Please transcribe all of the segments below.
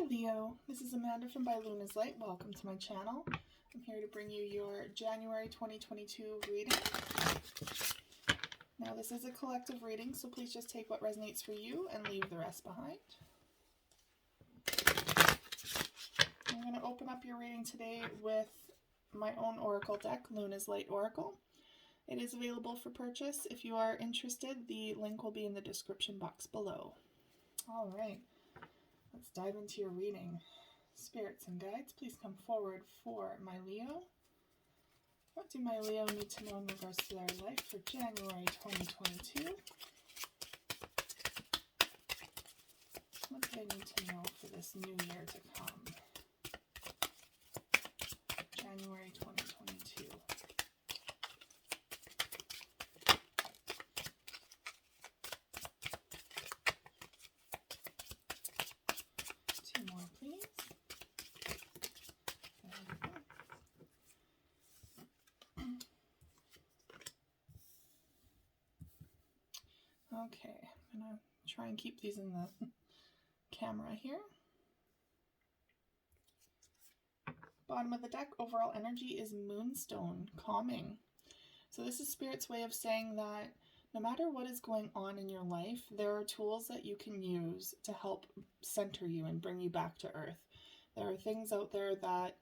Hi Leo, this is Amanda from By Luna's Light. Welcome to my channel. I'm here to bring you your January 2022 reading. Now this is a collective reading, so please just take what resonates for you and leave the rest behind. I'm going to open up your reading today with my own oracle deck, Luna's Light Oracle. It is available for purchase. If you are interested, the link will be in the description box below. All right. Let's dive into your reading. Spirits and guides, please come forward for my Leo. What do my Leo need to know in regards to their life for January 2022? What do they need to know for this new year to come? January 2022. More, please. Okay, I'm going to try and keep these in the camera here. Bottom of the deck, overall energy is Moonstone, calming. So this is Spirit's way of saying that no matter what is going on in your life, there are tools that you can use to help center you and bring you back to earth. There are things out there that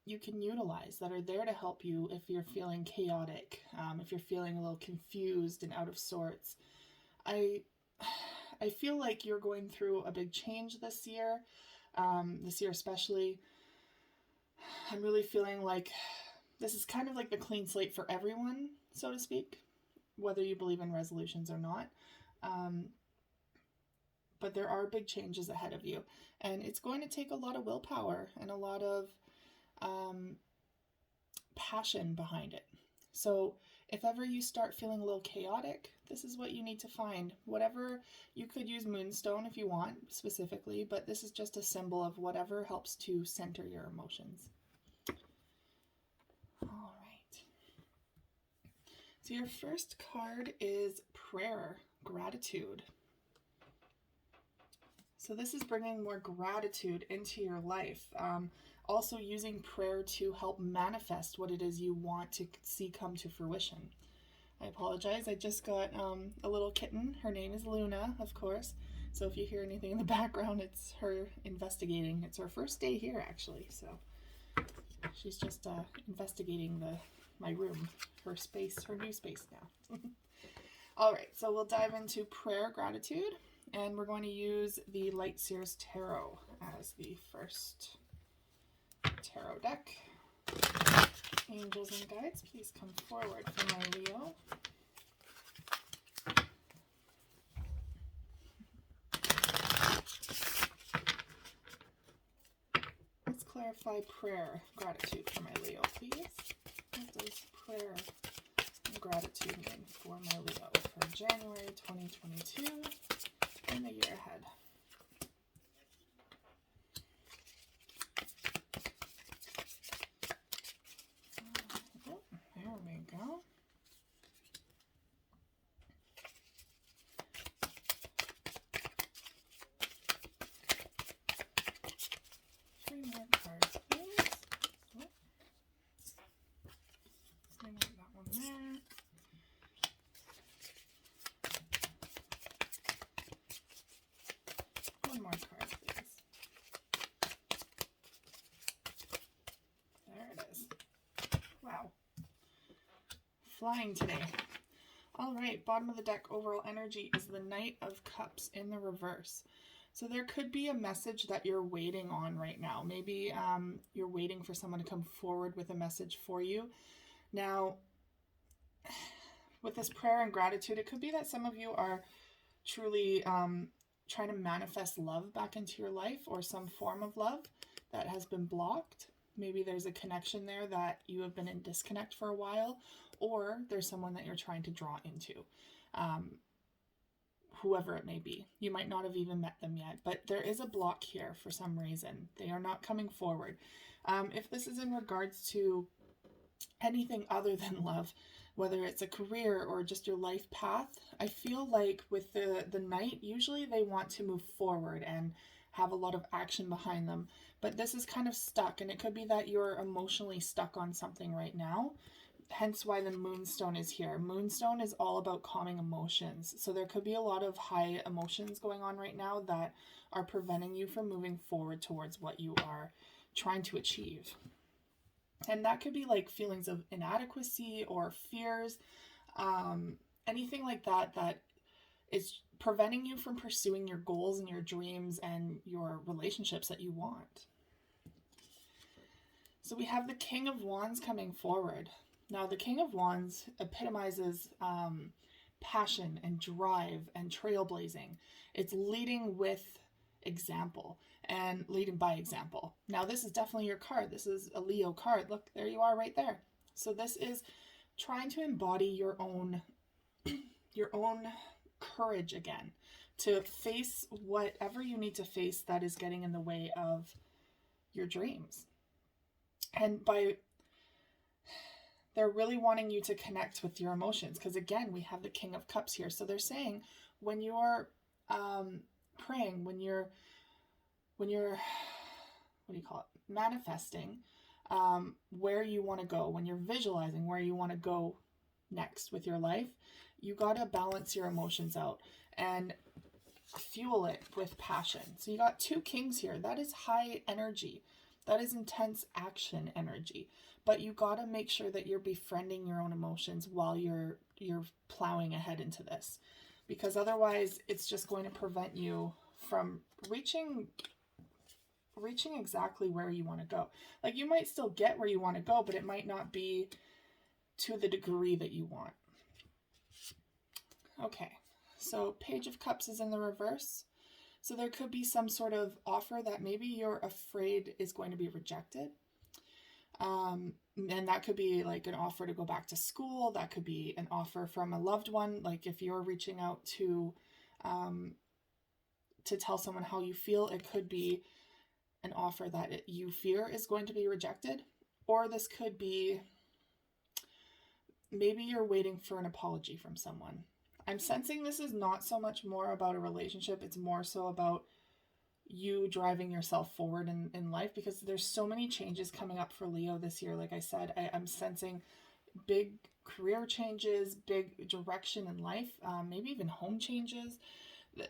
you can utilize that are there to help you if you're feeling chaotic, if you're feeling a little confused and out of sorts. I feel like you're going through a big change this year especially. I'm really feeling like this is kind of like the clean slate for everyone, so to speak, whether you believe in resolutions or not. But there are big changes ahead of you, and it's going to take a lot of willpower and a lot of passion behind it. So if ever you start feeling a little chaotic, this is what you need to find. Whatever, you could use Moonstone if you want specifically, but this is just a symbol of whatever helps to center your emotions. All right. So your first card is Prayer, Gratitude. So this is bringing more gratitude into your life. Also using prayer to help manifest what it is you want to see come to fruition. I apologize, I just got a little kitten. Her name is Luna, of course. So if you hear anything in the background, it's her investigating. It's her first day here, actually. So she's just investigating my room, her space, her new space now. All right, so we'll dive into prayer, gratitude, and we're going to use the Light Seers Tarot as the first tarot deck. Angels and guides, please come forward for my Leo. Let's clarify prayer, gratitude for my Leo, please. What does prayer and gratitude mean for my Leo for January 2022 and the year ahead? There we go. Three more cards, please. Oh. Bring out that one there. One more card, please. There it is. Wow. Flying today. All right, bottom of the deck, overall energy is the Knight of Cups in the reverse. So there could be a message that you're waiting on right now. Maybe you're waiting for someone to come forward with a message for you. Now, with this prayer and gratitude, it could be that some of you are truly trying to manifest love back into your life, or some form of love that has been blocked. Maybe there's a connection there that you have been in disconnect for a while, or there's someone that you're trying to draw into, whoever it may be. You might not have even met them yet, but there is a block here for some reason. They are not coming forward. If this is in regards to anything other than love, whether it's a career or just your life path, I feel like with the Knight, usually they want to move forward and have a lot of action behind them. But this is kind of stuck, and it could be that you're emotionally stuck on something right now. Hence why the moonstone is here. Moonstone is all about calming emotions. So there could be a lot of high emotions going on right now that are preventing you from moving forward towards what you are trying to achieve. And that could be like feelings of inadequacy or fears, anything like that that is preventing you from pursuing your goals and your dreams and your relationships that you want. So we have the King of Wands coming forward. Now, the King of Wands epitomizes passion and drive and trailblazing. It's leading with example and leading by example. Now, this is definitely your card. This is a Leo card. Look, there you are right there. So this is trying to embody your own courage again, to face whatever you need to face that is getting in the way of your dreams. And they're really wanting you to connect with your emotions, because again, we have the King of Cups here. So they're saying when you're praying, when you're what do you call it, manifesting where you want to go, when you're visualizing where you want to go next with your life, you got to balance your emotions out and fuel it with passion. So you got two kings here. That is high energy. That is intense action energy. But you got to make sure that you're befriending your own emotions while you're plowing ahead into this. Because otherwise, it's just going to prevent you from reaching exactly where you want to go. Like, you might still get where you want to go, but it might not be to the degree that you want. Okay, so Page of Cups is in the reverse. So there could be some sort of offer that maybe you're afraid is going to be rejected. And that could be like an offer to go back to school. That could be an offer from a loved one. Like if you're reaching out to tell someone how you feel, it could be an offer that you fear is going to be rejected. Or this could be maybe you're waiting for an apology from someone. I'm sensing this is not so much more about a relationship. It's more so about you driving yourself forward in life, because there's so many changes coming up for Leo this year. Like I said, I'm sensing big career changes, big direction in life, maybe even home changes.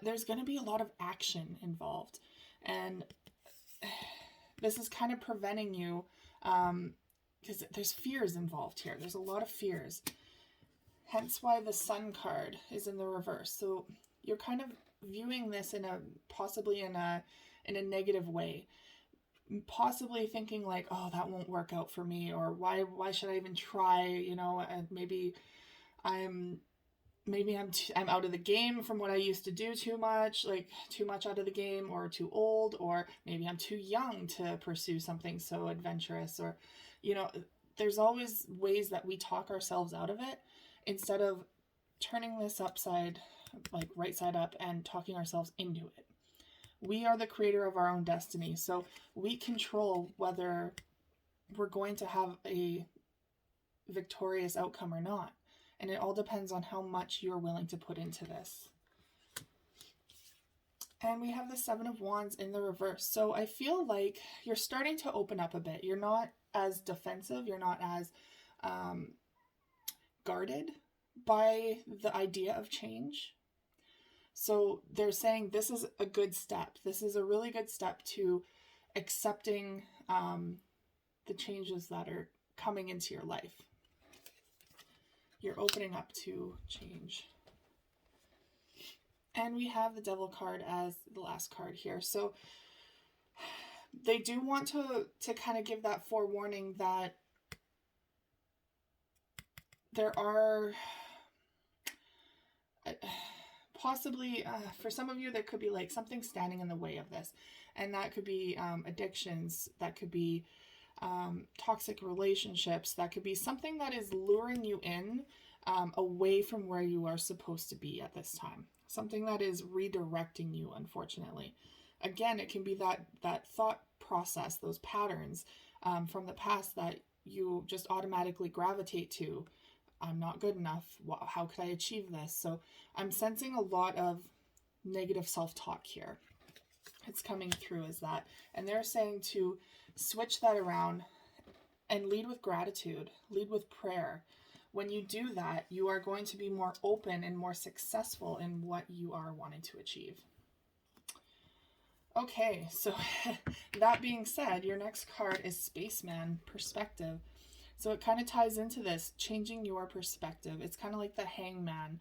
There's going to be a lot of action involved. And this is kind of preventing you, because there's fears involved here. There's a lot of fears. Hence why the Sun card is in the reverse. So you're kind of viewing this possibly in a negative way. Possibly thinking like, oh, that won't work out for me, or why should I even try, and maybe I'm out of the game from what I used to do too much out of the game, or too old, or maybe I'm too young to pursue something so adventurous, or, there's always ways that we talk ourselves out of it instead of turning this right side up and talking ourselves into it. We are the creator of our own destiny, so we control whether we're going to have a victorious outcome or not. And it all depends on how much you're willing to put into this. And we have the Seven of Wands in the reverse. So I feel like you're starting to open up a bit. You're not as defensive. You're not as guarded by the idea of change. So they're saying this is a good step. This is a really good step to accepting the changes that are coming into your life. You're opening up to change. And we have the Devil card as the last card here. So they do want to kind of give that forewarning that there are possibly, for some of you, there could be like something standing in the way of this. And that could be addictions. That could be toxic relationships. That could be something that is luring you in away from where you are supposed to be at this time. Something that is redirecting you, unfortunately. Again, it can be that thought process, those patterns from the past that you just automatically gravitate to. I'm not good enough. How could I achieve this? So I'm sensing a lot of negative self-talk here. It's coming through as that. And they're saying to switch that around and lead with gratitude, lead with prayer. When you do that, you are going to be more open and more successful in what you are wanting to achieve. Okay, so that being said, your next card is Spaceman, Perspective. So it kind of ties into this, changing your perspective. It's kind of like the Hangman,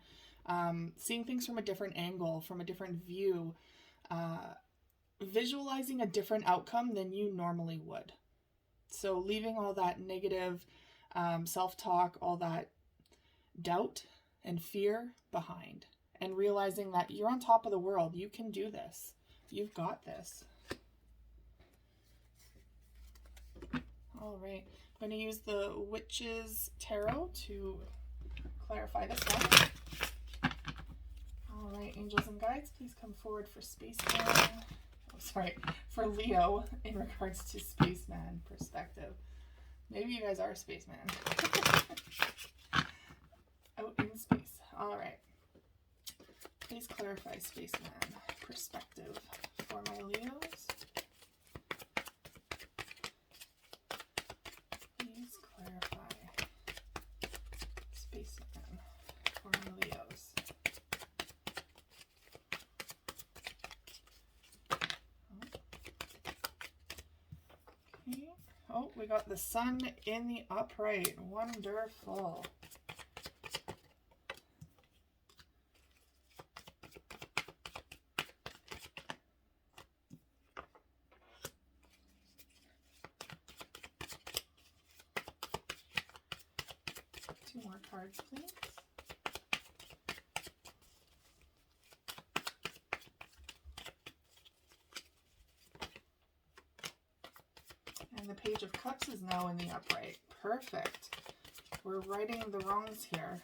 seeing things from a different angle, from a different view, visualizing a different outcome than you normally would. So leaving all that negative self-talk, all that doubt and fear behind, and realizing that you're on top of the world. You can do this. You've got this. All right. I'm going to use the Witch's Tarot to clarify this one. All right, angels and guides, please come forward for Spaceman. For Leo in regards to Spaceman Perspective. Maybe you guys are Spaceman. Out in space. All right. Please clarify Spaceman Perspective for my Leos. Please clarify Spaceman for my Leos. Oh, we got the Sun in the upright. Wonderful. Two more cards, please. And the Page of Cups is now in the upright. Perfect. We're righting the wrongs here.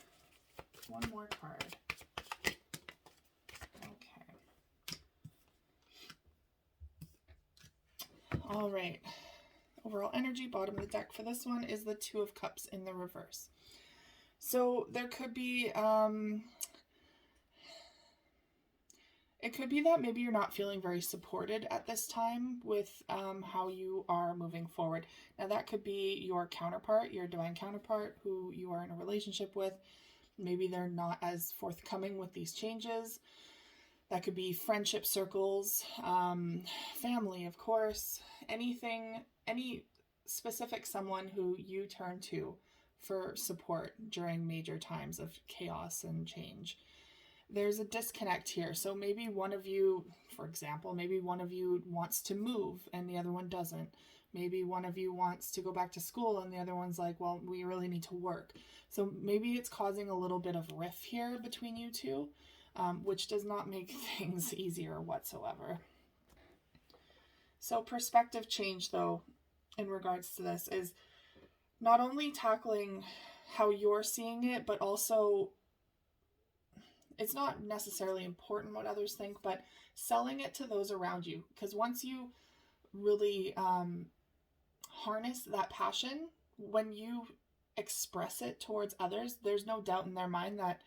One more card. Okay. All right. Overall energy, bottom of the deck for this one is the Two of Cups in the reverse. So there could be, it could be that maybe you're not feeling very supported at this time with how you are moving forward. Now that could be your counterpart, your divine counterpart who you are in a relationship with. Maybe they're not as forthcoming with these changes. That could be friendship circles, family, of course, anything, any specific someone who you turn to for support during major times of chaos and change. There's a disconnect here. So maybe one of you, for example, maybe one of you wants to move and the other one doesn't. Maybe one of you wants to go back to school and the other one's like, well, we really need to work. So maybe it's causing a little bit of rift here between you two, which does not make things easier whatsoever. So perspective change, though, in regards to this is not only tackling how you're seeing it, but also it's not necessarily important what others think, but selling it to those around you. Because once you really harness that passion, when you express it towards others, there's no doubt in their mind that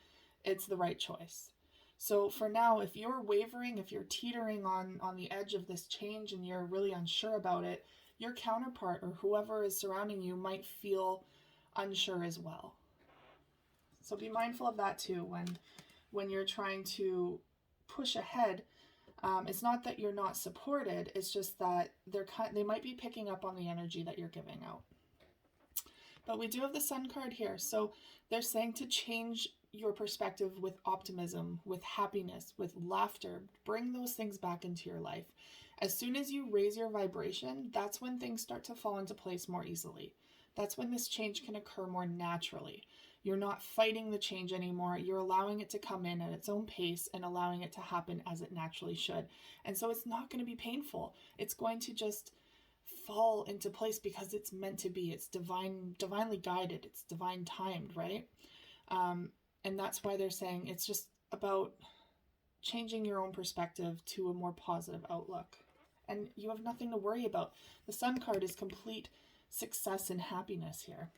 it's the right choice. So for now, if you're wavering, if you're teetering on the edge of this change and you're really unsure about it, your counterpart or whoever is surrounding you might feel unsure as well. So be mindful of that too when you're trying to push ahead. It's not that you're not supported, it's just that they might be picking up on the energy that you're giving out. But we do have the Sun card here, so they're saying to change your perspective with optimism, with happiness, with laughter. Bring those things back into your life. As soon as you raise your vibration, that's when things start to fall into place more easily. That's when this change can occur more naturally. You're not fighting the change anymore. You're allowing it to come in at its own pace and allowing it to happen as it naturally should. And so it's not going to be painful. It's going to just fall into place because it's meant to be. It's divinely guided. It's divine timed, right? And that's why they're saying it's just about changing your own perspective to a more positive outlook. And you have nothing to worry about. The Sun card is complete success and happiness here.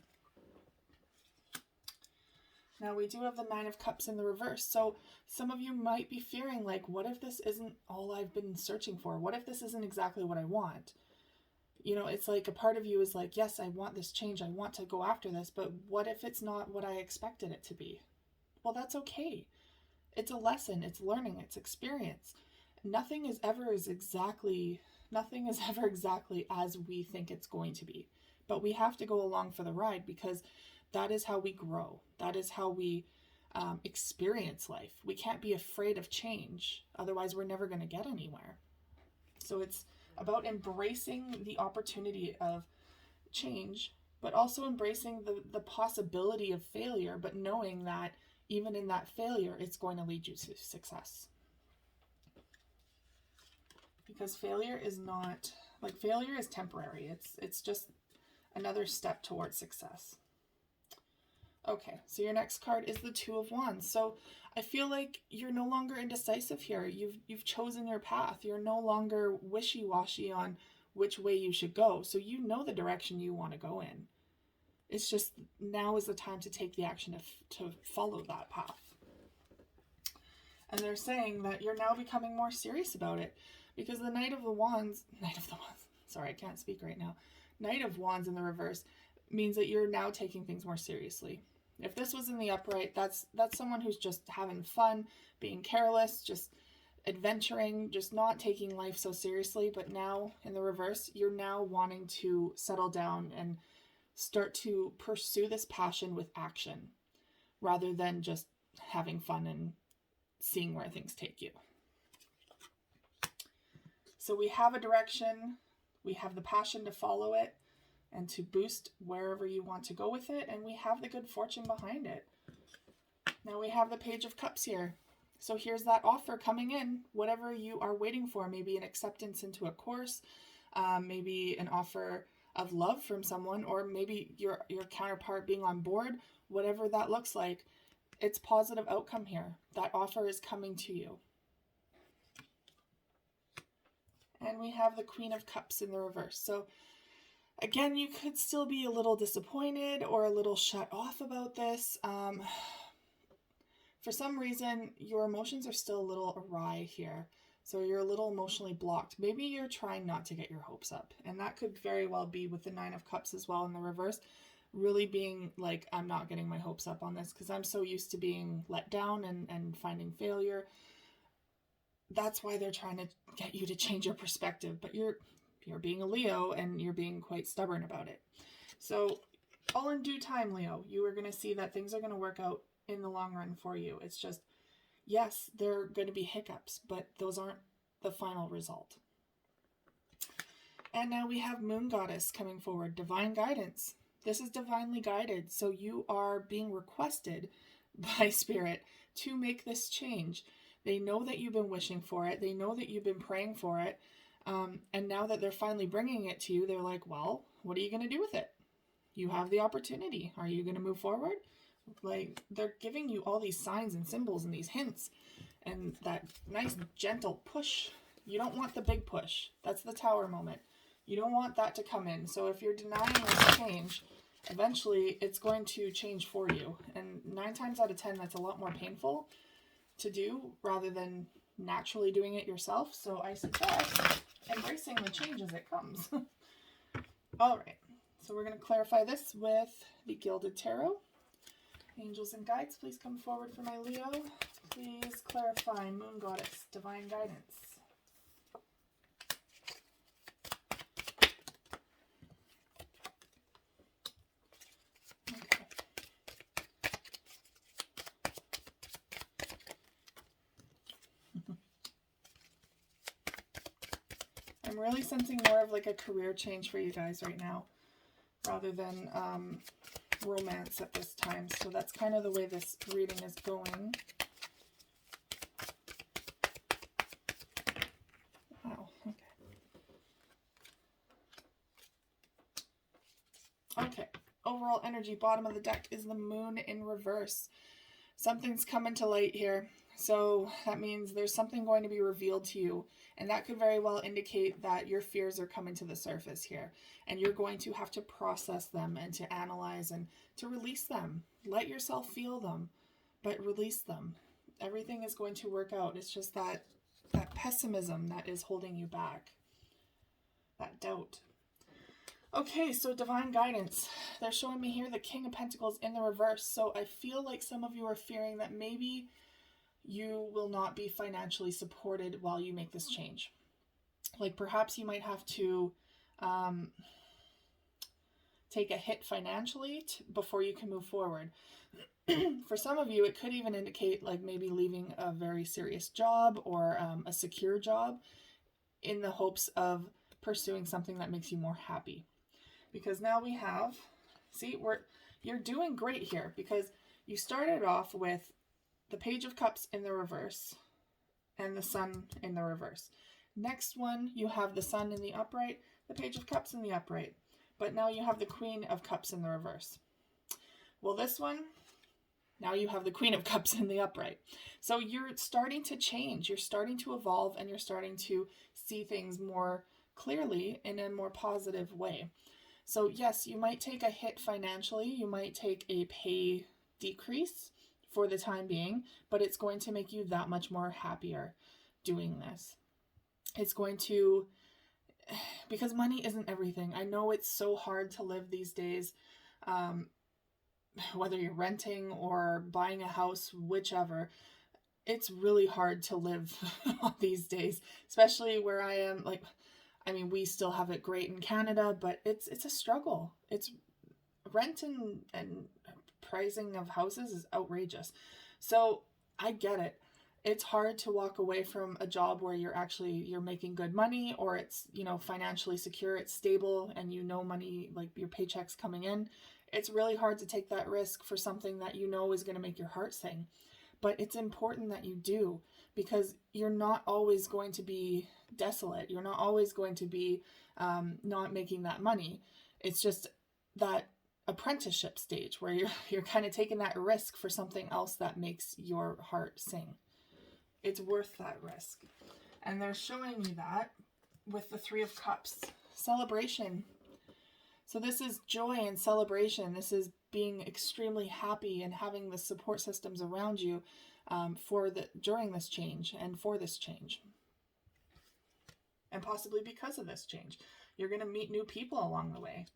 Now we do have the Nine of Cups in the reverse. So some of you might be fearing like, what if this isn't all I've been searching for? What if this isn't exactly what I want? You know, it's like a part of you is like, yes, I want this change. I want to go after this, but what if it's not what I expected it to be? Well, that's okay. It's a lesson, it's learning, it's experience. Nothing is ever exactly as we think it's going to be. But we have to go along for the ride because that is how we grow. That is how we experience life. We can't be afraid of change. Otherwise, we're never going to get anywhere. So it's about embracing the opportunity of change, but also embracing the possibility of failure, but knowing that even in that failure, it's going to lead you to success. Because failure is temporary. It's just another step towards success. Okay, so your next card is the Two of Wands. So I feel like you're no longer indecisive here. You've chosen your path. You're no longer wishy-washy on which way you should go. So you know the direction you want to go in. It's just now is the time to take the action to follow that path. And they're saying that you're now becoming more serious about it because the Knight of Wands, sorry, I can't speak right now. Knight of Wands in the reverse means that you're now taking things more seriously. If this was in the upright, that's someone who's just having fun, being careless, just adventuring, just not taking life so seriously. But now in the reverse, you're now wanting to settle down and start to pursue this passion with action rather than just having fun and seeing where things take you. So we have a direction, we have the passion to follow it and to boost wherever you want to go with it, and we have the good fortune behind it. Now we have the Page of Cups here. So here's that offer coming in, whatever you are waiting for, maybe an acceptance into a course, maybe an offer of love from someone, or maybe your counterpart being on board, whatever that looks like. It's positive outcome here. That offer is coming to you. And we have the Queen of Cups in the reverse. So again, you could still be a little disappointed or a little shut off about this. For some reason, your emotions are still a little awry here. So you're a little emotionally blocked. Maybe you're trying not to get your hopes up. And that could very well be with the Nine of Cups as well in the reverse. Really being like, I'm not getting my hopes up on this because I'm so used to being let down and finding failure. That's why they're trying to get you to change your perspective. But you're being a Leo and you're being quite stubborn about it. So all in due time, Leo, you are going to see that things are going to work out in the long run for you. It's just, yes, there are going to be hiccups, but those aren't the final result. And now we have Moon Goddess coming forward, divine guidance. This is divinely guided. So you are being requested by Spirit to make this change. They know that you've been wishing for it. They know that you've been praying for it. And now that they're finally bringing it to you, they're like, well, what are you going to do with it? You have the opportunity. Are you going to move forward? Like, they're giving you all these signs and symbols and these hints and that nice gentle push. You don't want the big push. That's the Tower moment. You don't want that to come in. So if you're denying this change, eventually it's going to change for you. And 9 times out of 10, that's a lot more painful to do rather than naturally doing it yourself. So I suggest embracing the change as it comes. All right. So we're going to clarify this with the Gilded Tarot. Angels and guides, please come forward for my Leo. Please clarify Moon Goddess, divine guidance. Okay. I'm really sensing more of like a career change for you guys right now, rather than romance at this time. So that's kind of the way this reading is going. Wow, okay. Okay, overall energy, bottom of the deck is the Moon in reverse. Something's coming to light here. So that means there's something going to be revealed to you, and that could very well indicate that your fears are coming to the surface here, and you're going to have to process them and to analyze and to release them. Let yourself feel them, but release them. Everything is going to work out. It's just that pessimism that is holding you back, that doubt. Okay, so divine guidance. They're showing me here the King of Pentacles in the reverse. So I feel like some of you are fearing that maybe you will not be financially supported while you make this change. Like perhaps you might have to take a hit financially before you can move forward. For some of you, it could even indicate like maybe leaving a very serious job or a secure job in the hopes of pursuing something that makes you more happy. Because now we have, see, you're doing great here because you started off with the Page of Cups in the reverse and the Sun in the reverse. Next one, you have the Sun in the upright, the Page of Cups in the upright. But now you have the Queen of Cups in the reverse. Well, this one, now you have the Queen of Cups in the upright. So you're starting to change, you're starting to evolve, and you're starting to see things more clearly in a more positive way. So yes, you might take a hit financially, you might take a pay decrease for the time being, but it's going to make you that much more happier doing this. It's going to, because money isn't everything. I know it's so hard to live these days, whether you're renting or buying a house, whichever. It's really hard to live these days, especially where I am. Like, I mean, we still have it great in Canada, but it's a struggle. It's rent and pricing of houses is outrageous. So I get it. It's hard to walk away from a job where you're making good money, or it's, financially secure, it's stable, and money, like your paycheck's coming in. It's really hard to take that risk for something that is going to make your heart sing. But it's important that you do, because you're not always going to be desolate. You're not always going to be not making that money. It's just that apprenticeship stage where you're kind of taking that risk for something else that makes your heart sing. It's worth that risk. And they're showing me that with the Three of Cups. Celebration. So this is joy and celebration. This is being extremely happy and having the support systems around you during this change and for this change. And possibly because of this change. You're going to meet new people along the way.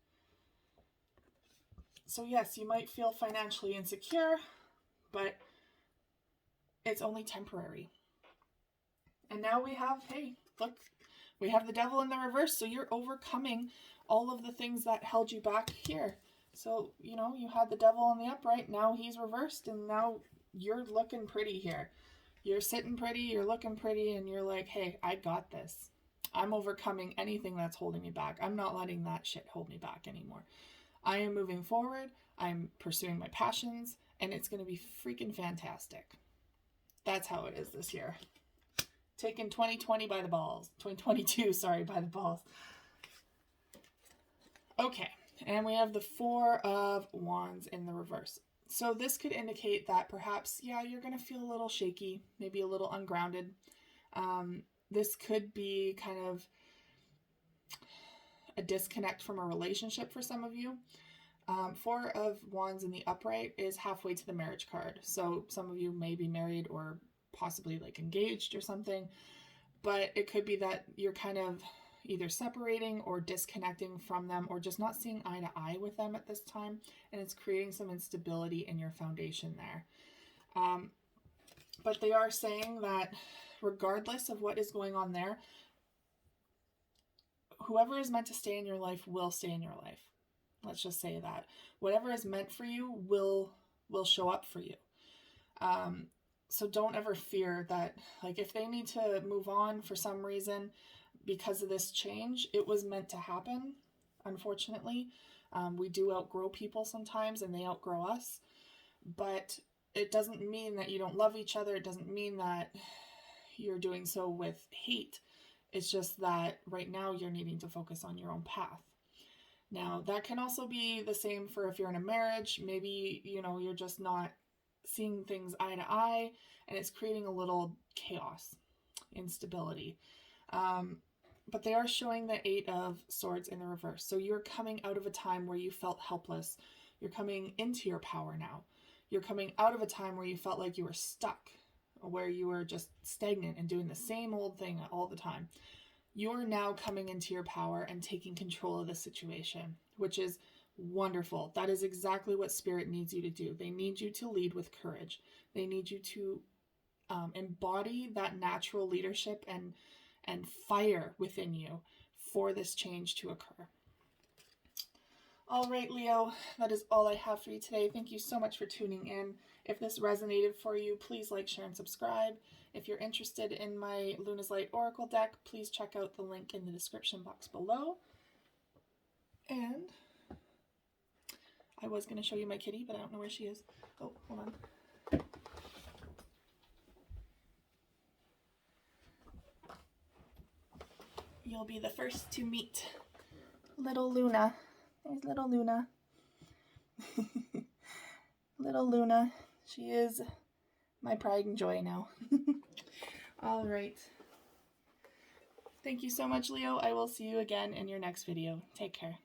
So yes, you might feel financially insecure, but it's only temporary. And now we have, hey, look, we have the Devil in the reverse. So you're overcoming all of the things that held you back here. So, you had the Devil in the upright. Now he's reversed, and now you're looking pretty here. You're sitting pretty, you're looking pretty, and you're like, hey, I got this. I'm overcoming anything that's holding me back. I'm not letting that shit hold me back anymore. I am moving forward. I'm pursuing my passions, and it's going to be freaking fantastic. That's how it is this year. Taking 2020 by the balls. 2022, by the balls. Okay, and we have the Four of Wands in the reverse. So this could indicate that perhaps, you're going to feel a little shaky, maybe a little ungrounded. This could be kind of a disconnect from a relationship for some of you. Four of Wands in the upright is halfway to the marriage card. So some of you may be married or possibly like engaged or something, but it could be that you're kind of either separating or disconnecting from them, or just not seeing eye to eye with them at this time, and it's creating some instability in your foundation there. But they are saying that regardless of what is going on there, whoever is meant to stay in your life will stay in your life. Let's just say that. Whatever is meant for you will show up for you. So don't ever fear that, like, if they need to move on for some reason because of this change, it was meant to happen, unfortunately. We do outgrow people sometimes, and they outgrow us. But it doesn't mean that you don't love each other. It doesn't mean that you're doing so with hate. It's just that right now you're needing to focus on your own path. Now, that can also be the same for if you're in a marriage. Maybe, you're just not seeing things eye to eye, and it's creating a little chaos, instability. But they are showing the Eight of Swords in the reverse. So you're coming out of a time where you felt helpless. You're coming into your power now. You're coming out of a time where you felt like you were stuck, where you were just stagnant and doing the same old thing all the time. You're now coming into your power and taking control of the situation, which is wonderful. That is exactly what Spirit needs you to do. They need you to lead with courage. They need you to embody that natural leadership and fire within you for this change to occur. All right, Leo, that is all I have for you today. Thank you so much for tuning in. If this resonated for you, please like, share, and subscribe. If you're interested in my Luna's Light Oracle deck, please check out the link in the description box below. And I was going to show you my kitty, but I don't know where she is. Oh, hold on. You'll be the first to meet little Luna. There's little Luna. Little Luna. She is my pride and joy now. All right. Thank you so much, Leo. I will see you again in your next video. Take care.